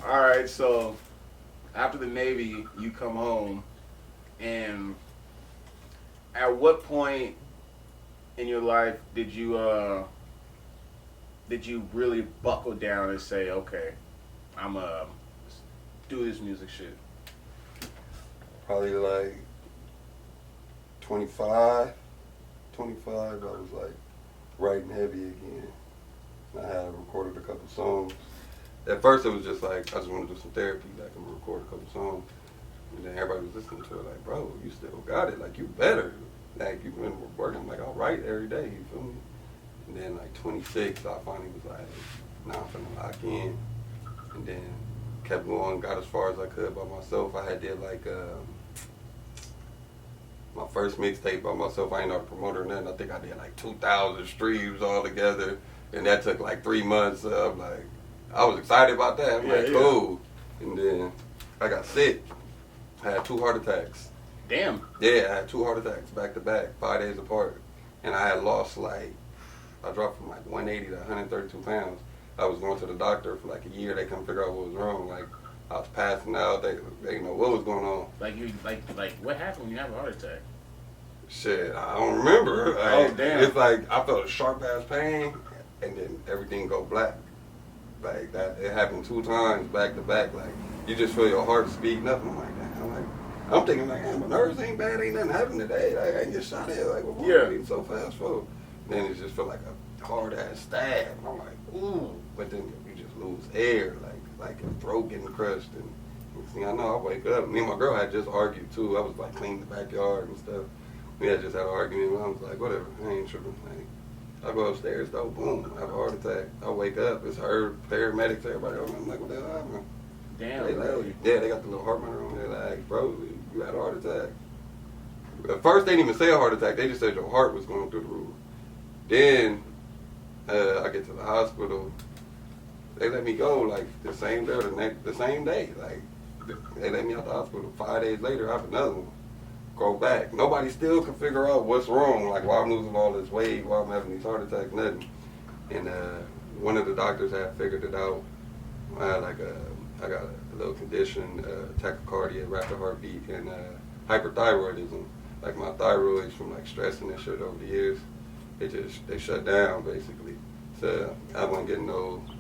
All right, so after the Navy, you come home, and at what point in your life did you really buckle down and say, okay, I'm do this music shit? Probably like 25. 25, I was like writing heavy again. I had recorded a couple songs. At first it was just like, I just want to do some therapy, like I'm gonna record a couple songs. And then everybody was listening to it like, bro, you still got it, like you better. Like you've been working, like I'll write every day, you feel me? And then like 26, I finally was like, nah, I'm finna lock in. And then kept going, got as far as I could by myself. I had did like, my first mixtape by myself. I ain't no promoter or nothing. I think I did like 2,000 streams all together, and that took like 3 months. I'm like, I was excited about that. I'm like, cool. And then I got sick. I had 2 heart attacks. Damn. Yeah, I had 2 heart attacks back to back, 5 days apart, and I had lost like, I dropped from like 180 to 132 pounds. I was going to the doctor for like a year. They couldn't figure out what was wrong. Like I was passing out. They didn't know what was going on. Like you like what happened when you have a heart attack? Shit, I don't remember. Like, oh damn! It's like I felt a sharp ass pain, and then everything go black. Like that, it happened 2 times back to back. Like you just feel your heart speeding up. And I'm like, damn. I'm thinking like, my nerves ain't bad. Ain't nothing happened today. Like I ain't get shot at. Like what beating so fast for? Then it just felt like a hard ass stab. And I'm like, ooh. But then you just lose air. Like your throat getting crushed. And next thing I know, I wake up. Me and my girl had just argued too. I was like cleaning the backyard and stuff. We had just had an argument, and I was like, whatever, I ain't tripping. Like, I go upstairs, though, boom, I have a heart attack. I wake up, it's her, paramedics, everybody. I'm like, what the hell happened? Damn, they really? like, yeah, they got the little heart monitor on. They're like, bro, you had a heart attack. At first, they didn't even say a heart attack. They just said your heart was going through the roof. Then, I get to the hospital. They let me go, like, the same day or the same day. Like, they let me out the hospital. 5 days later, I have another one. Go back. Nobody still can figure out what's wrong, like why I'm losing all this weight, why I'm having these heart attacks, nothing. And one of the doctors had figured it out. I had I got a little condition, tachycardia, rapid heartbeat, and hyperthyroidism. Like my thyroids from like stressing and shit over the years, they shut down basically. So I wasn't getting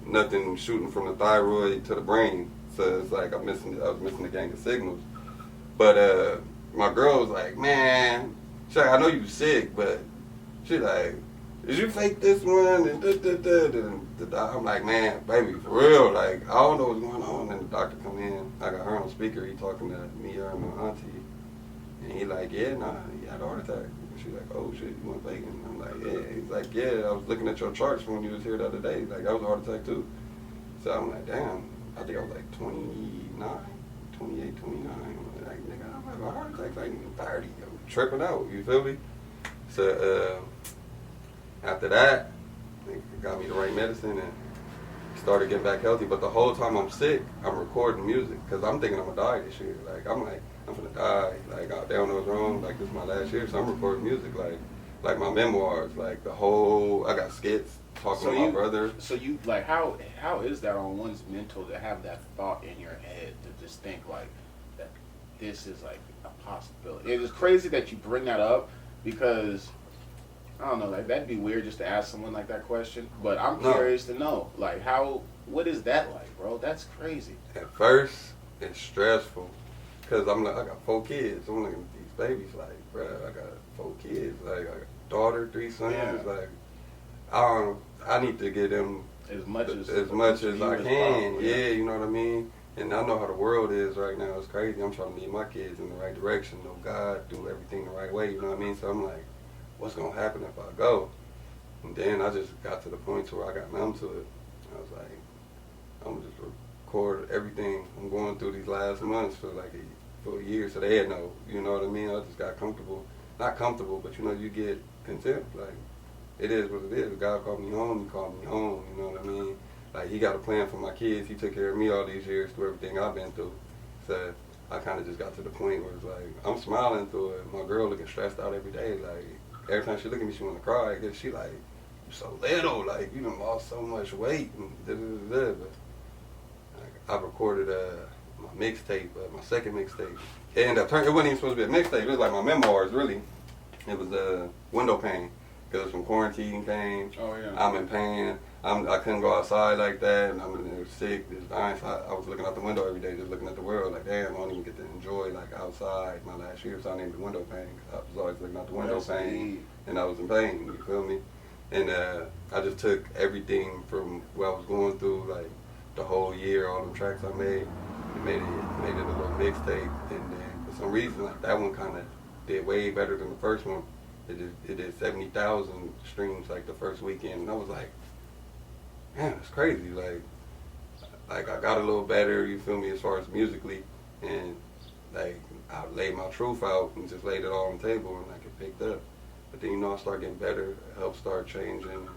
nothing shooting from the thyroid to the brain. So it's like I was missing the gang of signals. But my girl was like, man, she's like, I know you sick, but she's like, did you fake this one? And I'm like, man, baby, for real, like, I don't know what's going on. And the doctor come in, I got her on speaker, he talking to me and my auntie, and he like, yeah, nah, he had a heart attack. And she's like, oh shit, you went faking? I'm like, yeah. He's like, yeah, I was looking at your charts when you was here the other day, like, that was a heart attack too. So I'm like, damn, I think I was like 29, 28, 29. Like, nigga, I'm having a heart attack. I ain't even 30. I'm tripping out. You feel me? So after that, they got me the right medicine and started getting back healthy. But the whole time I'm sick, I'm recording music because I'm thinking I'm gonna die this year. Like I'm gonna die. Like they don't know what's wrong. Like this is my last year, so I'm recording music. Like my memoirs. Like the whole. I got skits talking to my brother. So you like how is that on one's mental to have that thought in your head to just think like that this is like a possibility. It is crazy that you bring that up because I don't know, like that'd be weird just to ask someone like that question. But I'm curious to know, like what is that like, bro? That's crazy. At first, it's stressful because I'm like I got 4 kids. I'm looking at these babies like, bro, I got 4 kids. Like I got a daughter, 3 sons. Yeah. Like I need to get them as much as I can. Possible, yeah, you know what I mean. And I know how the world is right now. It's crazy. I'm trying to lead my kids in the right direction. Know God, do everything the right way. You know what I mean? So I'm like, what's gonna happen if I go? And then I just got to the point to where I got numb to it. I was like, I'm gonna just record everything I'm going through these last months for a year. So they had no, you know what I mean? I just got comfortable. Not comfortable, but you get content. Like, it is what it is. God called me home, he called me home, you know what I mean? Like, he got a plan for my kids. He took care of me all these years through everything I've been through. So I kind of just got to the point where it's like, I'm smiling through it. My girl looking stressed out every day. Like, every time she look at me, she want to cry. Because she like, you so little. Like, you done lost so much weight. And da-da-da-da. But like, I recorded my mixtape, my second mixtape. It ended up turning, it wasn't even supposed to be a mixtape. It was like my memoirs, really. It was window pane because some quarantine came. Oh yeah. I'm in pain. I couldn't go outside like that, and I'm in there sick, just dying. So I was looking out the window every day, just looking at the world. Like, damn, I don't even get to enjoy like outside my last year. So I named it window pane. I was always looking out the window pane, and I was in pain. You feel me? And I just took everything from what I was going through, like the whole year, all the tracks I made, and made it a little mixtape. And then for some reason, like that one kind of did way better than the first one. It did 70,000 streams like the first weekend, and I was like, man, it's crazy. Like I got a little better, you feel me, as far as musically, and like I laid my truth out and just laid it all on the table, and like it picked up. But then I started getting better, help start changing.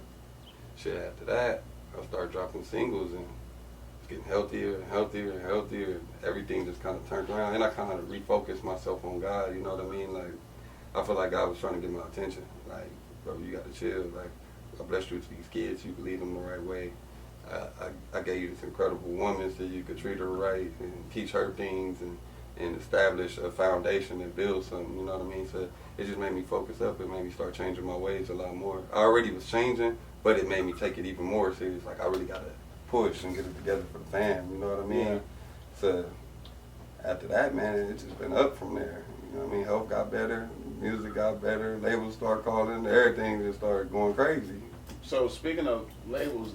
Shit, after that, I started dropping singles and it's getting healthier and healthier and healthier, and everything just kind of turned around. And I kind of refocused myself on God, you know what I mean? Like I feel like God was trying to get my attention. Like, bro, you got to chill. Like, I blessed you with these kids. You can lead them the right way. I gave you this incredible woman so you could treat her right and teach her things and establish a foundation and build something, you know what I mean? So it just made me focus up. It made me start changing my ways a lot more. I already was changing, but it made me take it even more serious. Like, I really got to push and get it together for the fam, you know what I mean? Yeah. So after that, man, it's just been up from there. You know what I mean? Health got better, music got better, labels started calling, everything just started going crazy. So speaking of labels,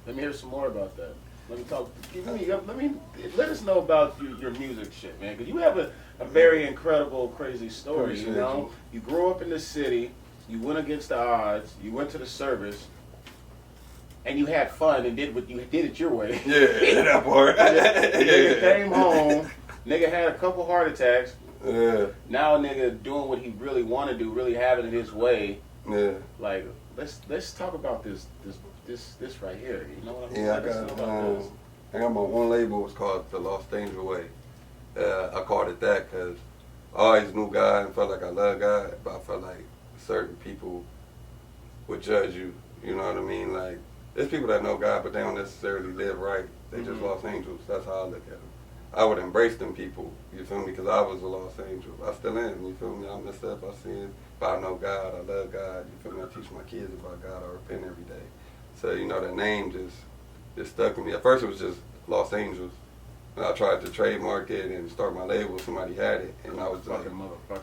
let me hear some more about that. Let me talk. Let us know about your music shit, man. Because you have a very incredible, crazy story. Appreciate you know, you grew up in the city. You went against the odds. You went to the service, and you had fun and did it your way. Yeah, that part. Nigga came home. Nigga had a couple heart attacks. Yeah. Now a nigga doing what he really want to do, really having it his way. Yeah. Like, let's talk about this right here. You know what I mean? Yeah, I got my one label. It's called the Lost Angel Way. I called it that because I always knew God and felt like I loved God, but I felt like certain people would judge you. You know what I mean? Like, there's people that know God, but they don't necessarily live right. They just lost angels. That's how I look at them. I would embrace them people, you feel me, because I was a lost angel. I still am, you feel me? I messed up, I sinned, but I know God, I love God, you feel me? I teach my kids about God, I repent every day. So, you know, that name just stuck with me. At first it was just Los Angeles. And I tried to trademark it and start my label, somebody had it, and I was like,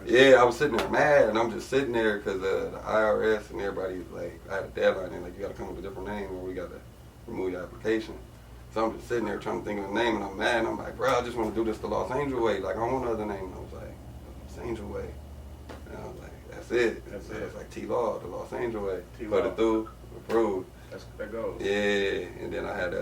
yeah, I was sitting there mad, and I'm just sitting there because the IRS and everybody's like, I had a deadline, and like, you got to come up with a different name or we got to remove your application. So I'm just sitting there trying to think of a name, and I'm mad, and I'm like, bro, I just want to do this the Los Angeles way. Like, I don't want another name. And I was like, the Los Angeles way. And I was like, that's it. That's so it. It's like T-Law, the Los Angeles way. T-Law. Put it through, approved. That goes. Yeah, and then I had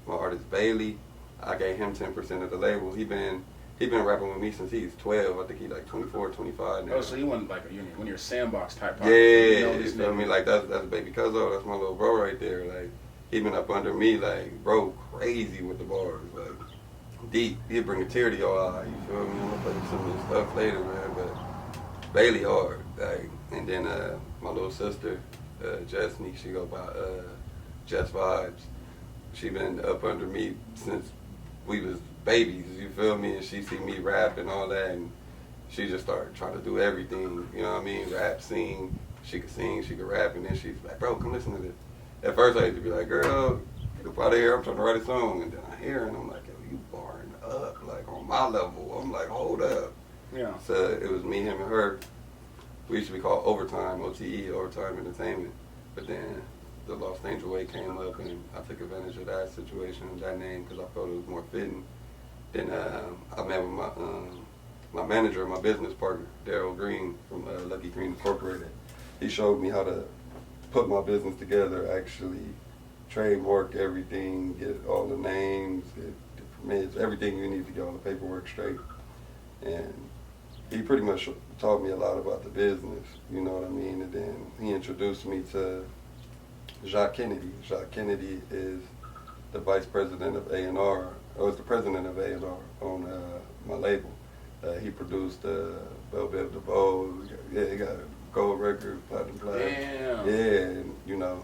my artist Bailey. I gave him 10% of the label. He been rapping with me since he's 12. I think he's like 24, 25 now. Oh, so he wasn't like one of your sandbox type. Yeah, you feel me? Like that's Baby Cuzzo. That's my little bro right there. Like, he been up under me, like, bro, crazy with the bars, like, deep. He'll bring a tear to your eye, you feel me? I'm gonna play some of this stuff later, man, but Bailey hard, like, and then my little sister, Jessney, she go by Jess Vibes. She been up under me since we was babies, you feel me? And she see me rap and all that, and she just started trying to do everything, you know what I mean? Rap, sing, she could rap, and then she's like, bro, come listen to this. At first I used to be like, girl, get up out of here, I'm trying to write a song. And then I hear it and I'm like, yo, you barring up, like on my level. I'm like, hold up. Yeah. So it was me, him, and her. We used to be called Overtime, OTE, Overtime Entertainment. But then the Lost Angel Way came up and I took advantage of that situation, that name, because I felt it was more fitting. Then I met with my manager, my business partner, Terrel Green from Lucky Green Incorporated. He showed me how to put my business together, actually trademark everything, get all the names, get the permits, everything you need to get all the paperwork straight. And he pretty much taught me a lot about the business, you know what I mean? And then he introduced me to Jacques Kennedy. Jacques Kennedy is the vice president of A&R, or is the president of A&R on my label. He produced Belle Biv DeVoe. Yeah, he got a gold record, platinum. Damn. Yeah, and, you know,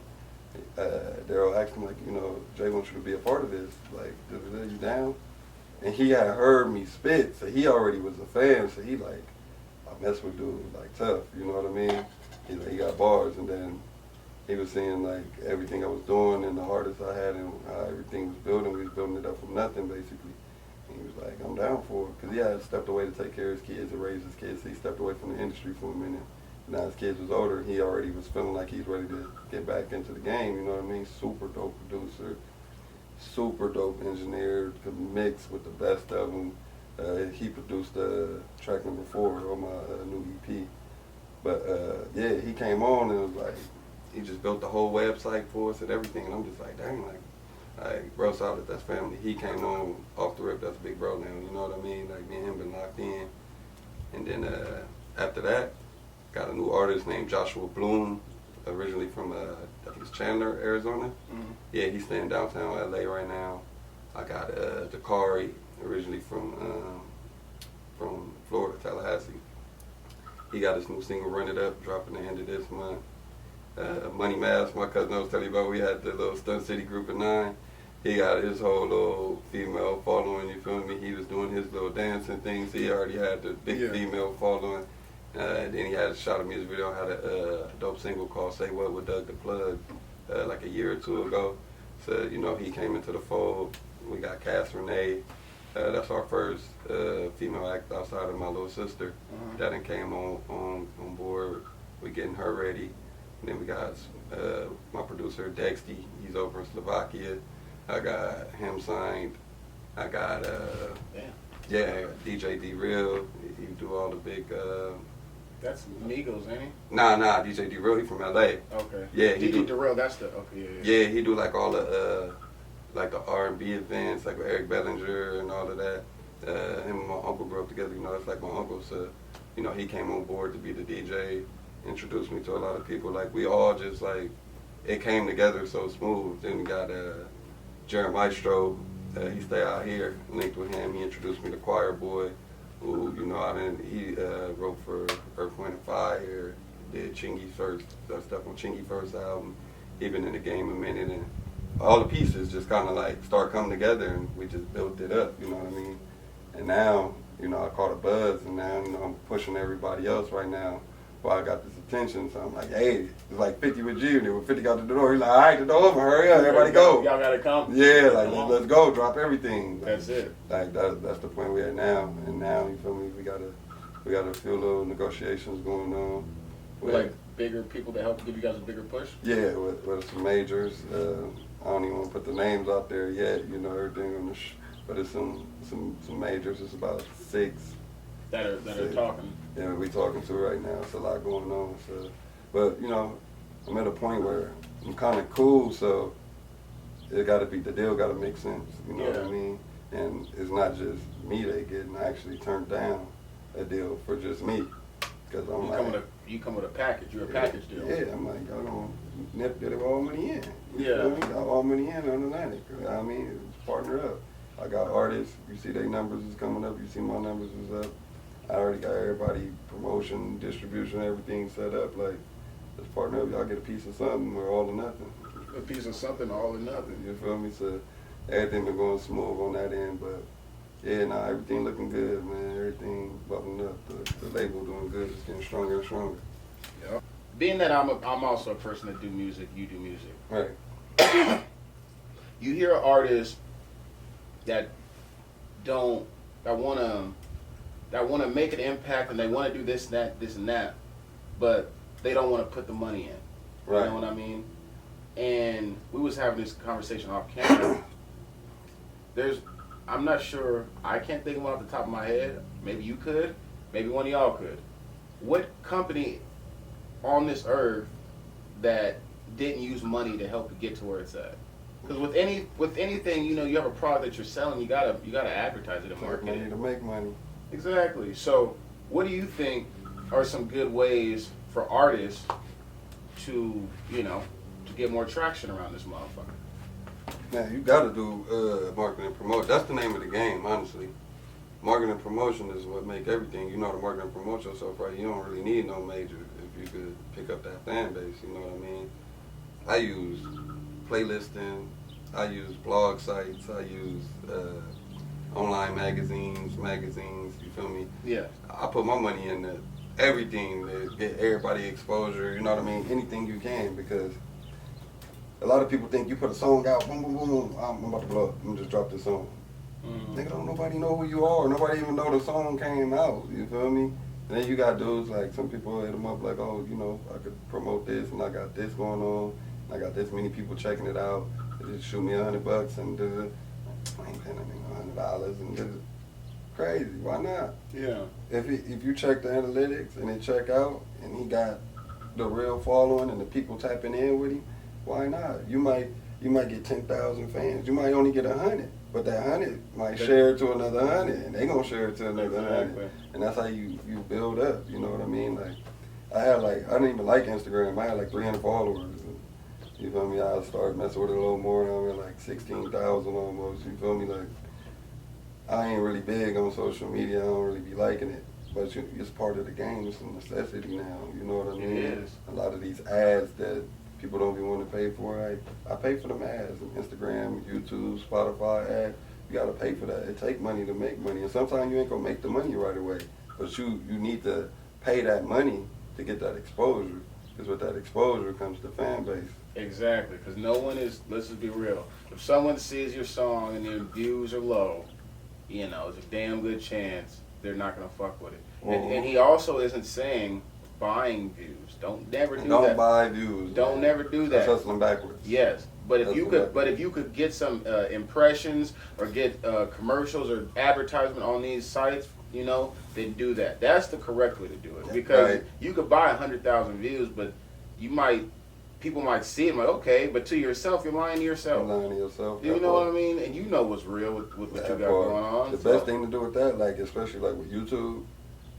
Terrel asked him, like, you know, Jay wants you to be a part of this. Like, you down? And he had heard me spit, so he already was a fan. So he like, I mess with dude, like tough, you know what I mean? He got bars, and then he was seeing like everything I was doing and the hardest I had and how everything was building. We was building it up from nothing basically. And he was like, I'm down for it, because he had stepped away to take care of his kids and raise his kids. So he stepped away from the industry for a minute. Now his kids was older, he already was feeling like he's ready to get back into the game, you know what I mean? Super dope producer, super dope engineer, could mix with the best of them. He produced track number 4 on my new EP. But yeah, he came on and it was like, he just built the whole website for us and everything. And I'm just like, dang, like bro, solid, that's family. He came on off the rip, that's big bro now, you know what I mean? Like me and him been locked in. And then after that, got a new artist named Joshua Bloom, originally from, I think it's Chandler, Arizona. Mm-hmm. Yeah, he's staying downtown LA right now. I got Dakari, originally from Florida, Tallahassee. He got his new single, Run It Up, dropping the end of this month. Money Mask, my cousin I was telling you about, we had the little Stunt City group of 9. He got his whole little female following, you feel me? He was doing his little dancing things. He already had the big female following. Then he had shot a music video, had a dope single called Say What with Doug the Plug like a year or 2 ago. So, you know, he came into the fold. We got Cass Renee. That's our first female act outside of my little sister. That done came on board. We getting her ready. And then we got my producer, Dexty. He's over in Slovakia. I got him signed. I got, DJ D-Real. He do all the big... That's Migos, ain't he? Nah, DJ D-Real, he from LA. Okay. Yeah, DJ D-Real, that's the, okay, yeah, he do like all the, like the R&B events, like with Eric Bellinger and all of that. Him and my uncle grew up together, you know, that's like my uncle, so, you know, he came on board to be the DJ, introduced me to a lot of people. Like, we all just, like, it came together so smooth. Then we got Jerry Maestro, he stay out here, linked with him. He introduced me to Choir Boy, who, you know, he wrote for Earth, Wind & Fire, did Chingy's first, stuff on Chingy's first album. He been in the game a minute, and all the pieces just kind of like start coming together, and we just built it up, you know what I mean? And now, you know, I caught a buzz, and now, you know, I'm pushing everybody else right now. Well, I got this attention, so I'm like, hey, it's like 50 with you, and then when 50 got to the door, he's like, all right, the door open, hurry up, everybody go. Y'all gotta come. Yeah, like, let's go, drop everything. That's it. Like, that's the point we're at now, and now, you feel me, we got a few little negotiations going on. With like bigger people to help give you guys a bigger push? Yeah, with some majors. I don't even want to put the names out there yet, you know, everything on the but it's some majors, it's about 6. That are talking. Yeah, we talking to right now. It's a lot going on. So, but you know, I'm at a point where I'm kind of cool. So it got to be, the deal got to make sense. You know what I mean? And it's not just me they getting. I actually turned down a deal for just me because I'm you come with a package. You're a package deal. Yeah, I'm like, y'all gonna nip get all money in. You feel me? Got all money in on Atlantic. I mean, partner up. I got artists. You see their numbers is coming up. You see my numbers is up. I already got everybody, promotion, distribution, everything set up. Like, let's partner up. Y'all get a piece of something or all or nothing. A piece of something, all or nothing. You feel me? So everything been going smooth on that end. But yeah, everything looking good, man. Everything bubbling up. The label doing good. It's getting stronger and stronger. Yeah. Being that I'm also a person that do music, you do music. Right. You hear artists that want to make an impact and they want to do this and that, but they don't want to put the money in. Right. You know what I mean? And we was having this conversation off camera. I'm not sure, I can't think of one off the top of my head. Maybe you could, maybe one of y'all could. What company on this earth that didn't use money to help you get to where it's at? Because with anything, you know, you have a product that you're selling, you gotta advertise it and market it. Money to make money. Exactly. So, what do you think are some good ways for artists to get more traction around this motherfucker? Man, you gotta do marketing and promotion. That's the name of the game, honestly. Marketing and promotion is what make everything. You know how to market and promote yourself, right? You don't really need no major if you could pick up that fan base, you know what I mean? I use playlisting, I use blog sites, I use online magazines, you feel me? Yeah. I put my money into everything to get everybody exposure, you know what I mean? Anything you can, because a lot of people think you put a song out, boom, boom, boom, boom, I'm about to blow up, I'm just drop this song. Nigga, don't nobody know who you are. Nobody even know the song came out. You feel me? And then you got dudes like, some people hit them up like, oh, you know, I could promote this and I got this going on. And I got this many people checking it out. They just shoot me $100 and I ain't paying them $100 and this is crazy. Why not? Yeah. If you check the analytics and it check out and he got the real following and the people tapping in with him, why not? You might get 10,000 fans. You might only get 100. But that 100 might share it to another 100, and they gonna share it to another 100, and that's how you build up. You know what I mean? Like I didn't even like Instagram. I had like 300 followers. And, you feel me? I started messing with it a little more, and I'm at like 16,000 almost. You feel me? Like I ain't really big on social media. I don't really be liking it, but it's part of the game. It's a necessity now. You know what I mean? It is. A lot of these ads that people don't be wanting to pay for. I pay for them ads. Instagram, YouTube, Spotify ad. You gotta pay for that. It take money to make money. And sometimes you ain't gonna make the money right away. But you need to pay that money to get that exposure. Because with that exposure comes the fan base. Exactly. Because no one is, let's just be real. If someone sees your song and their views are low, you know, there's a damn good chance they're not gonna fuck with it. And he also isn't saying buying views. Don't never do that. Don't buy views. Don't never do that. That's hustling backwards. Yes, but if you could get some impressions or get commercials or advertisement on these sites, you know, then do that. That's the correct way to do it. Because you could buy 100,000 views, but people might see it and like, okay, but to yourself, you're lying to yourself. You're lying to yourself. You know what I mean? And you know what's real with what you got going on. The best thing to do with that, like especially like with YouTube,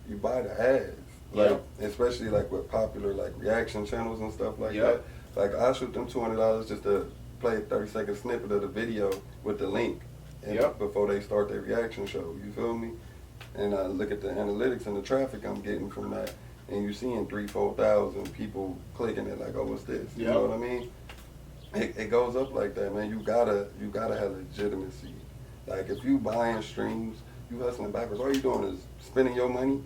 you buy the ads. Like, especially like with popular like reaction channels and stuff like that. Like I shoot them $200 just to play a 30-second snippet of the video with the link before they start their reaction show. You feel me? And I look at the analytics and the traffic I'm getting from that, and you're seeing 3,000-4,000 people clicking it like, oh, what's this? You know what I mean? It goes up like that, man. You gotta have legitimacy. Like if you buying streams, you hustling backwards. All you doing is spending your money,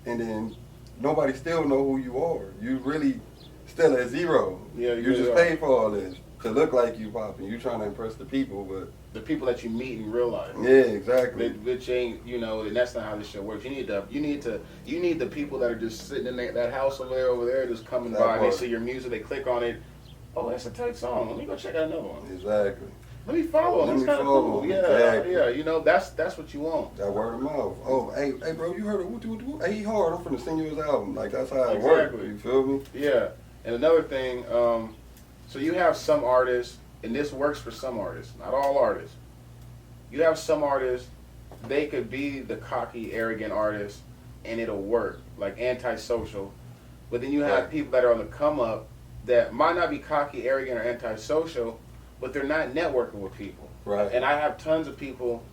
and then nobody still know who you are. You really still at zero. Yeah, you just paid for all this to look like you popping. You trying to impress the people, but the people that you meet in real life. Yeah, exactly. Which ain't, you know, and that's not how this shit works. You need the people that are just sitting in that house over there, just coming by. They see your music, they click on it. Oh, that's a tight song. Let me go check out another one. Exactly. Let me follow him. It's kind of cool. Yeah, exactly. Yeah. You know, that's what you want. That word of mouth. Oh, hey, bro, you heard it? Hey, he hard. I'm finna send you his album. Like that's how it works. You feel me? Yeah. And another thing, so you have some artists, and this works for some artists, not all artists. You have some artists, they could be the cocky, arrogant artist, and it'll work, like antisocial. But then you have people that are on the come up that might not be cocky, arrogant, or antisocial, but they're not networking with people. Right. And I have tons of people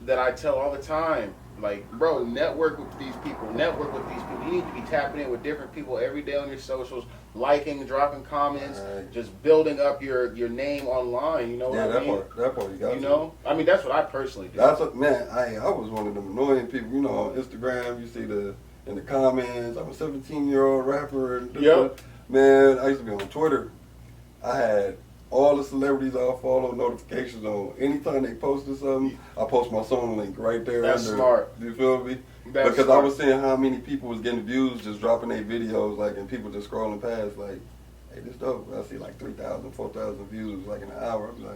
that I tell all the time, like, bro, network with these people. Network with these people. You need to be tapping in with different people every day on your socials, liking, dropping comments, just building up your name online. You know what I mean? That part you got. You know? I mean, that's what I personally do. That's what, man, I was one of them annoying people. You know, on Instagram, you see in the comments, I'm a 17-year-old rapper. And man, I used to be on Twitter. I had all the celebrities I follow notifications on. Anytime they posted something, I post my song link right there. That's smart. You feel me? Because I was seeing how many people was getting views just dropping their videos, like, and people just scrolling past, like, hey, this dope. I see like 3,000, 4,000 views like in an hour. I'm like,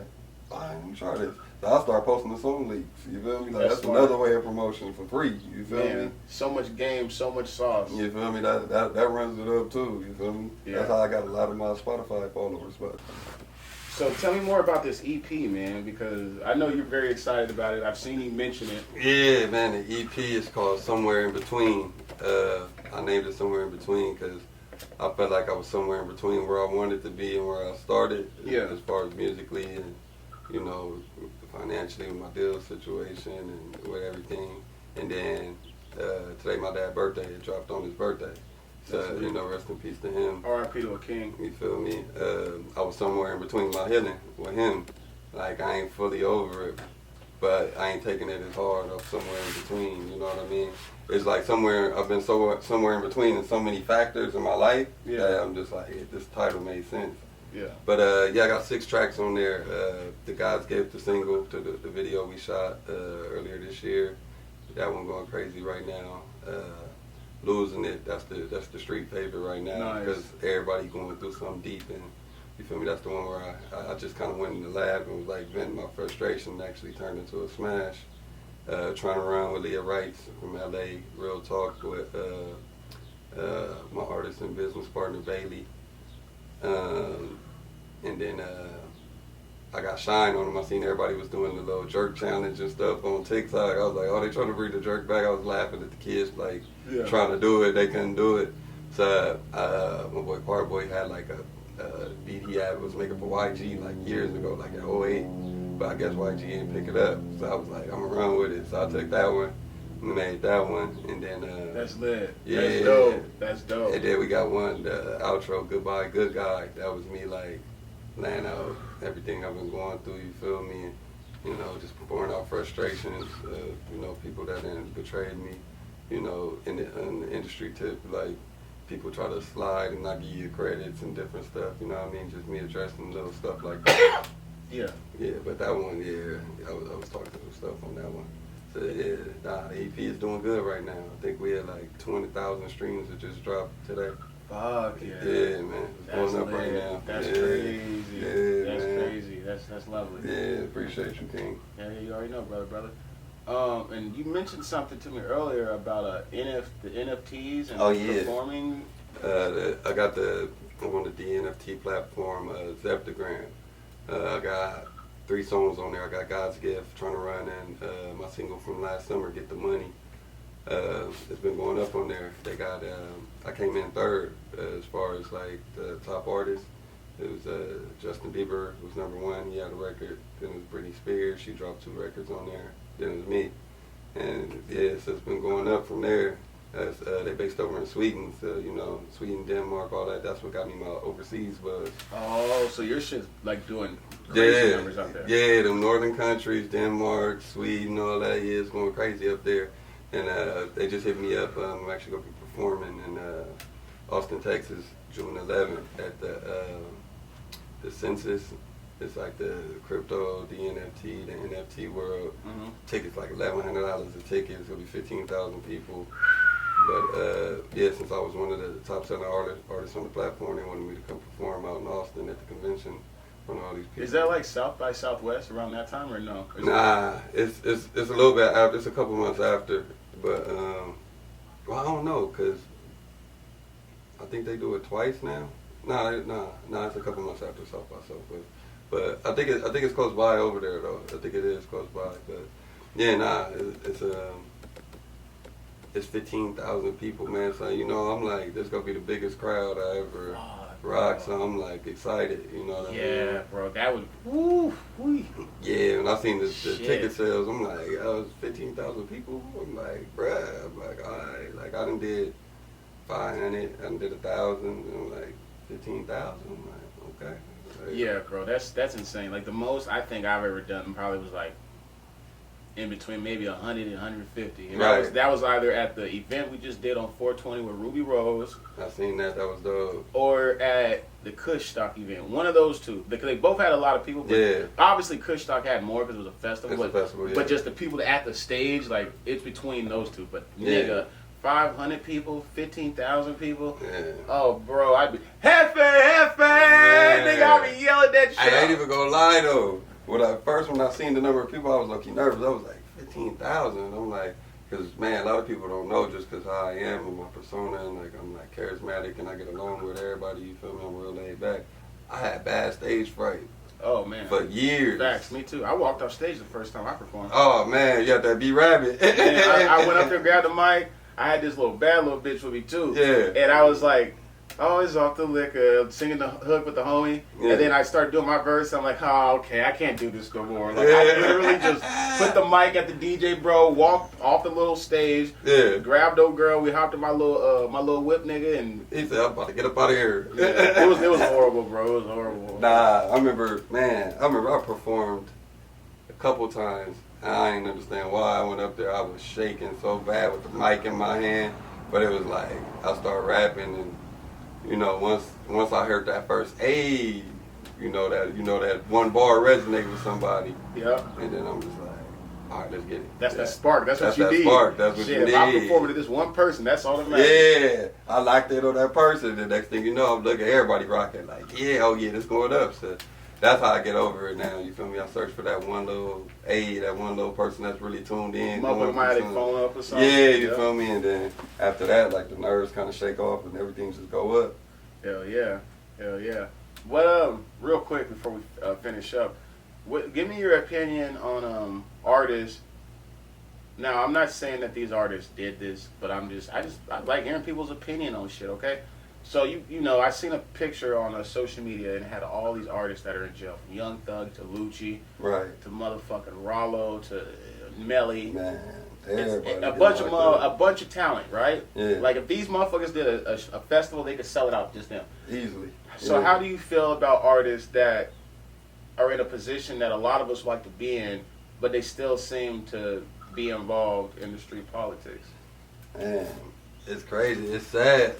fine, let me try this. So I start posting the song leaks. You feel me? Like that's another way of promotion for free. You feel me? So much game, so much sauce. You feel me? That runs it up too. You feel me? Yeah. That's how I got a lot of my Spotify followers. But so tell me more about this EP, man, because I know you're very excited about it. I've seen you mention it. Yeah, man, the EP is called Somewhere in Between. I named it Somewhere in Between because I felt like I was somewhere in between where I wanted to be and where I started. Yeah. As far as musically and, you know, financially with my deal situation and with everything. And then today my dad's birthday, it dropped on his birthday. You know, rest in peace to him. R.I.P. to a king. You feel me? I was somewhere in between my healing with him. Like, I ain't fully over it, but I ain't taking it as hard. I'm somewhere in between, you know what I mean? It's like I've been somewhere in between in so many factors in my life that I'm just like, this title made sense. Yeah. But I got 6 tracks on there. The God's Gift, the single to the video we shot earlier this year. That one going crazy right now. Losing It, that's the street favorite right now because everybody going through something deep, and you feel me? That's the one where I just kind of went in the lab and was like venting my frustration and actually turned into a smash. Trying to Run with Leah Wrights from LA, Real Talk with my artist and business partner Bailey. And then I got Shine on them. I seen everybody was doing the little jerk challenge and stuff on TikTok. I was like, oh, they trying to bring the jerk back. I was laughing at the kids, like, trying to do it. They couldn't do it. So my boy Part Boy had like a beat he had was making for YG like years ago, like in '08. But I guess YG didn't pick it up. So I was like, I'm going to run with it. So I took that one and made that one. And then... that's lit. Yeah, that's dope. That's dope. And then we got one, the outro, Goodbye, Good Guy. That was me, like, laying out everything I've been going through, you feel me? And, you know, just pouring out frustrations, you know, people that done betrayed me, you know, in the industry tip, like, people try to slide and not give you credits and different stuff, you know what I mean? Just me addressing little stuff like that. Yeah. Yeah, but that one, I was talking some stuff on that one. So, the EP is doing good right now. I think we had like 20,000 streams that just dropped today. Fuck yeah. Yeah, man. It's going up right now. That's crazy. Yeah, that's man. crazy. That's lovely. Yeah, appreciate you, King. Yeah, you already know, brother. And you mentioned something to me earlier about the NFTs and performing. I got I'm on the NFT platform, Zeptagram. I got 3 songs on there. I got God's Gift, Trying to Run, and my single from last summer, Get the Money. It's been going up on there. They got, I came in 3rd as far as like the top artists. It was Justin Bieber was #1. He had a record. Then it was Britney Spears. She dropped 2 records on there. Then it was me. And yeah, so it's been going up from there. They based over in Sweden, so you know, Sweden, Denmark, all that. That's what got me my overseas buzz. Oh, so your shit's like doing crazy numbers out there. Yeah, the northern countries, Denmark, Sweden, all that. Yeah, it's going crazy up there. And they just hit me up. I'm actually gonna be performing in Austin, Texas, June 11th at the Census. It's like the crypto, the NFT world. Mm-hmm. Tickets like $1,100 a ticket. It's gonna be 15,000 people. But yeah, since I was one of the top selling artists on the platform, they wanted me to come perform out in Austin at the convention in front of all these people. Is that like South by Southwest around that time or no? Nah, it's a little bit after. It's a couple months after. But well, I don't know, cause I think they do it twice now. Nah, it's a couple months after South by Southwest. But I think it's close by over there though. I think it is close by. But yeah, it's 15,000 people, man. So you know, I'm like, this gonna be the biggest crowd I ever rock. So I'm like excited. You know what I mean? Yeah, bro. That would. Woo. Yeah, when I seen the ticket sales, I'm like, I was 15,000 people. I'm like, bruh. I'm like, all right. Like I done did 500. I done did 1,000. I'm like 15,000. I'm like, okay. Yeah, bro, that's insane. Like the most I think I've ever done probably was like in between maybe 100 and 150. And that was either at the event we just did on 420 with Ruby Rose. I seen that. That was dope. Or at the Kush Stock event. One of those two. Because they both had a lot of people. But obviously Kush Stock had more because it was a festival. But just the people at the stage, like it's between those two. But nigga, 500 people, 15,000 people. Yeah. Oh, bro, I'd be Hefe. Nigga, I'd be yelling that shit. I ain't even gonna lie though. When I seen the number of people, I was low-key nervous. I was like 15,000. I'm like, because man, a lot of people don't know just because how I am with my persona and like I'm like charismatic and I get along with everybody. You feel me? I'm real laid back. I had bad stage fright. Oh man. For years. Facts, me too. I walked off stage the first time I performed. Oh man, you got that B-Rabbit. I went up there, grabbed the mic. I had this bad little bitch with me too. Yeah. And I was like, oh, it's off the liquor, singing the hook with the homie, Yeah. and then I start doing my verse. I'm like, oh, okay, I can't do this no more. Like, I literally just put the mic at the DJ, bro, walked off the little stage, grabbed old girl, we hopped in my little whip nigga, and he said, I'm about to get up out of here. yeah, it was horrible, bro. It was horrible. Nah, I remember I performed a couple times. I didn't understand why I went up there. I was shaking so bad with the mic in my hand, but it was like I started rapping, and you know, once I heard that first "Hey," you know that one bar resonate with somebody. Yeah. And then I'm just like, all right, let's get it. That's that spark. That's what you need. Spark. That's what you need. If I perform to this one person, that's all that matters. Yeah, I locked in on that person. The next thing you know, I'm looking at everybody rocking like, yeah, oh yeah, this going up. So that's how I get over it now. You feel me? I search for that one little that one little person that's really tuned in. Motherfucker might have their phone up or something. Yeah, you feel me? And then after that, like the nerves kind of shake off and everything just go up. Hell yeah. What real quick before we finish up, give me your opinion on artists. Now, I'm not saying that these artists did this, but I like hearing people's opinion on shit. Okay. So you know, I seen a picture on social media and it had all these artists that are in jail, from Young Thug to Lucci, right, to motherfucking Rollo to Melly. Man, a bunch of talent, right? Yeah. Like if these motherfuckers did a festival, they could sell it out just them. Easily. So how do you feel about artists that are in a position that a lot of us like to be in, but they still seem to be involved in the street politics? Man, it's crazy. It's sad.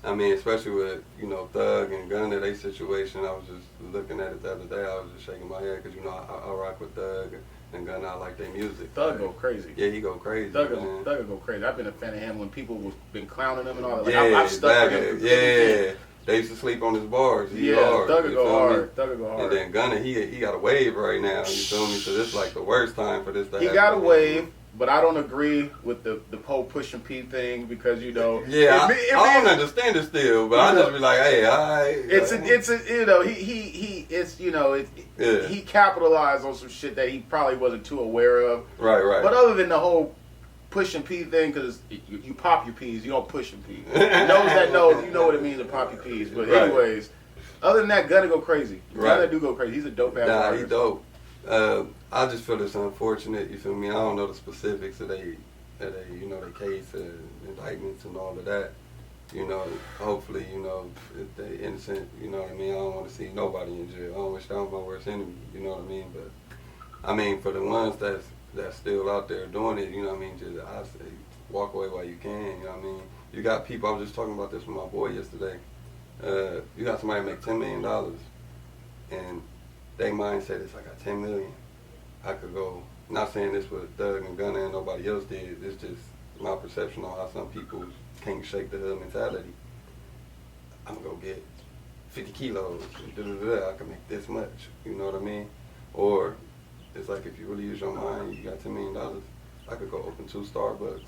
I mean, especially with, you know, Thug and Gunna, their situation. I was just looking at it the other day. I was just shaking my head because, you know, I rock with Thug and Gunna. I like their music. Thug go crazy. Yeah, he go crazy. Thug go crazy. I've been a fan of him when people was been clowning him and all that. Like, yeah, I've stuck with him. Yeah. They used to sleep on his bars. Thug go hard. Thug go hard. And then Gunna, he got a wave right now. You feel me? So this is like the worst time for this to happen. He got a wave. But I don't agree with the whole pushing P thing because, you know. Yeah, I don't understand it still, but I just be like, hey, he capitalized on some shit that he probably wasn't too aware of. Right. But other than the whole pushing P thing, because you pop your P's, you don't push them P. Knows, you know what it means to pop your P's. But anyways, other than that, Gunna go crazy. Gunna do go crazy. He's a dope ass artist. He dope. I just feel it's unfortunate, you feel me? I don't know the specifics of they case and indictments and all of that. You know, hopefully, you know, if they innocent, you know what I mean? I don't want to see nobody in jail. I don't wish that was my worst enemy, you know what I mean? But, I mean, for the ones that's still out there doing it, you know what I mean? Just, I say, walk away while you can, you know what I mean? You got people, I was just talking about this with my boy yesterday. You got somebody make $10 million, and their mindset is, I got $10 million. I could go, not saying this with Thug and Gunna and nobody else did, it's just my perception on how some people can't shake the hood mentality. I'm gonna go get 50 kilos, I can make this much, you know what I mean? Or it's like if you really use your mind, you got $10 million, I could go open 2 Starbucks,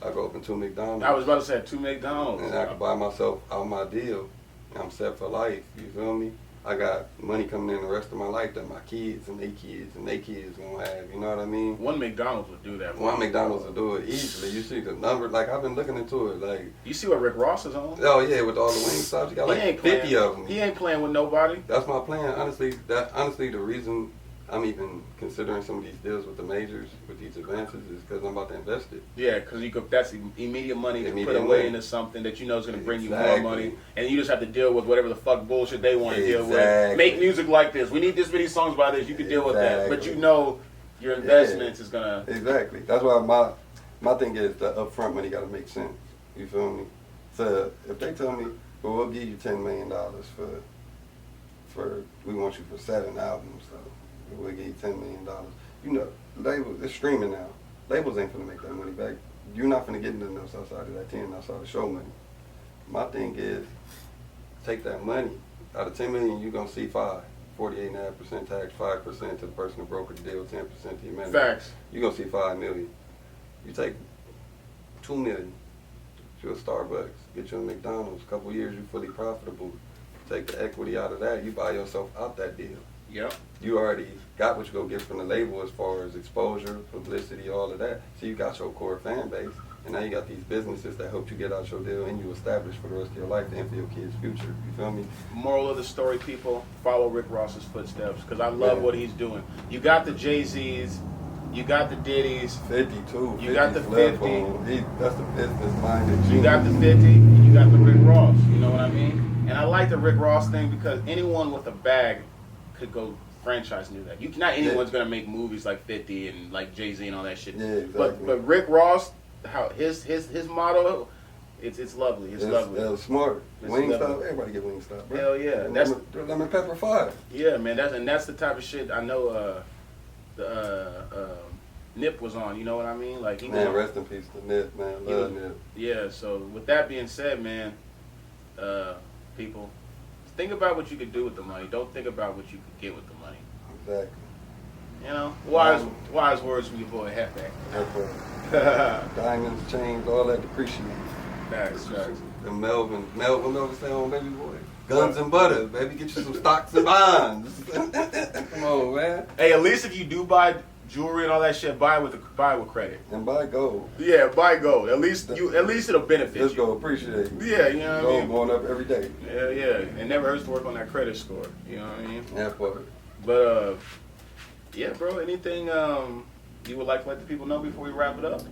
I could open 2 McDonald's. I was about to say 2 McDonald's. And I could buy myself out my deal, I'm set for life, you feel me? I got money coming in the rest of my life that my kids and their kids gonna have, you know what I mean? One McDonald's would do that. One McDonald's will do it easily. You see the number, like I've been looking into it, like. You see what Rick Ross is on? Oh yeah, with all the wing stops, he got like 50 of them. He ain't playing with nobody. That's my plan, honestly. The reason I'm even considering some of these deals with the majors, with these advances, is because I'm about to invest it. Yeah, because that's immediate money to put away into something that you know is going to bring you more money, and you just have to deal with whatever the fuck bullshit they want to deal with. Make music like this. We need this many songs by this. You can deal with that, but you know your investments is gonna. Exactly. That's why my thing is the upfront money got to make sense. You feel me? So if they tell me, well, we'll give you $10 million for we want you for 7 albums, so. We'll give you $10 million. You know, labels, it's streaming now. Labels ain't finna make that money back. You're not finna get into else outside of that 10, outside of show money. My thing is, take that money. Out of $10 million, you're gonna see 48.5% tax, 5% to the person who brokered the deal, 10% to your manager. Facts. You're gonna see $5 million. You take $2 million, get you a Starbucks, get you a McDonald's. A couple years, you're fully profitable. Take the equity out of that, you buy yourself out that deal. Yep. You already got what you go get from the label as far as exposure, publicity, all of that. So you got your core fan base, and now you got these businesses that help you get out your deal and you establish for the rest of your life and for your kids' future. You feel me? Moral of the story, people, follow Rick Ross's footsteps because I love what he's doing. You got the Jay-Z's, you got the Diddy's, 52. You got the 50. That's the business minded. you got the 50, and you got the Rick Ross. You know what I mean? And I like the Rick Ross thing because anyone with a bag could go franchise into that. Not anyone's gonna make movies like 50 and like Jay-Z and all that shit. Yeah, exactly. But Rick Ross, how his motto, it's lovely. It's lovely. It's smart. It's Wingstop, lovely. everybody get Wingstop, bro. Hell yeah. That's lemon pepper 5. Yeah, man. That's the type of shit I know. Nip was on. You know what I mean? Like he Man, was, rest in peace to Nip, man. Love Nip. Yeah. So with that being said, man, people, think about what you could do with the money. Don't think about what you could get with the money. Exactly. You know, wise words from your boy Hefe. Diamonds, chains, all that depreciate. Facts. And Melvin say on baby boy. Guns and butter, baby. Get you some stocks and bonds. Come on, man. Hey, at least if you do buy jewelry and all that shit, buy with credit. And buy gold. Yeah, buy gold. At least it'll benefit Let's you. go appreciate you. Yeah, you know what I Gold mean? going up every day. Yeah. It never hurts to work on that credit score. You know what I mean? Yeah, fuck it. But yeah, bro. Anything you would like to let the people know before we wrap it up?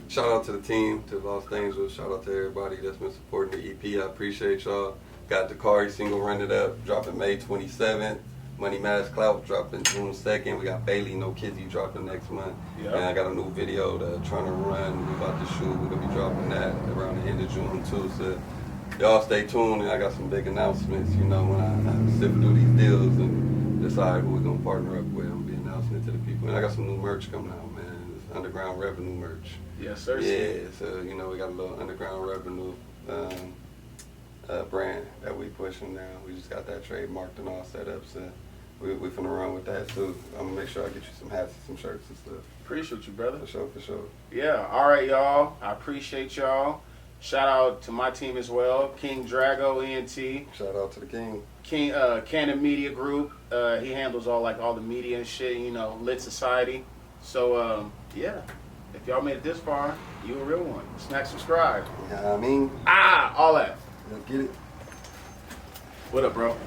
Shout out to the team, to Los Angeles. Shout out to everybody that's been supporting the EP. I appreciate y'all. Got the Kari single Run It Up dropping May 27th. Money Mask Clout dropping June 2nd. We got Bailey No Kizzy dropping next month. Yep. And I got a new video that Trying to Run. We about to shoot. We're gonna be dropping that around the end of June too. So y'all stay tuned. And I got some big announcements. You know, when I sift through these deals and decide who we're gonna partner up with, I'm gonna be announcing it to the people. And I got some new merch coming out, man. It's Underground Revenue merch. Yes, sir. Yeah, so you know we got a little Underground Revenue brand that we pushing now. We just got that trademarked and all set up, so we finna run with that too. I'm gonna make sure I get you some hats and some shirts and stuff. Appreciate you, brother. For sure. Yeah. All right, y'all. I appreciate y'all. Shout out to my team as well, King Drago ENT. Shout out to the King. Canon Media Group. He handles all the media and shit. You know, Lit Society. So yeah. If y'all made it this far, you a real one. Smack subscribe. You know what I mean? All that. Let's get it. What up, bro?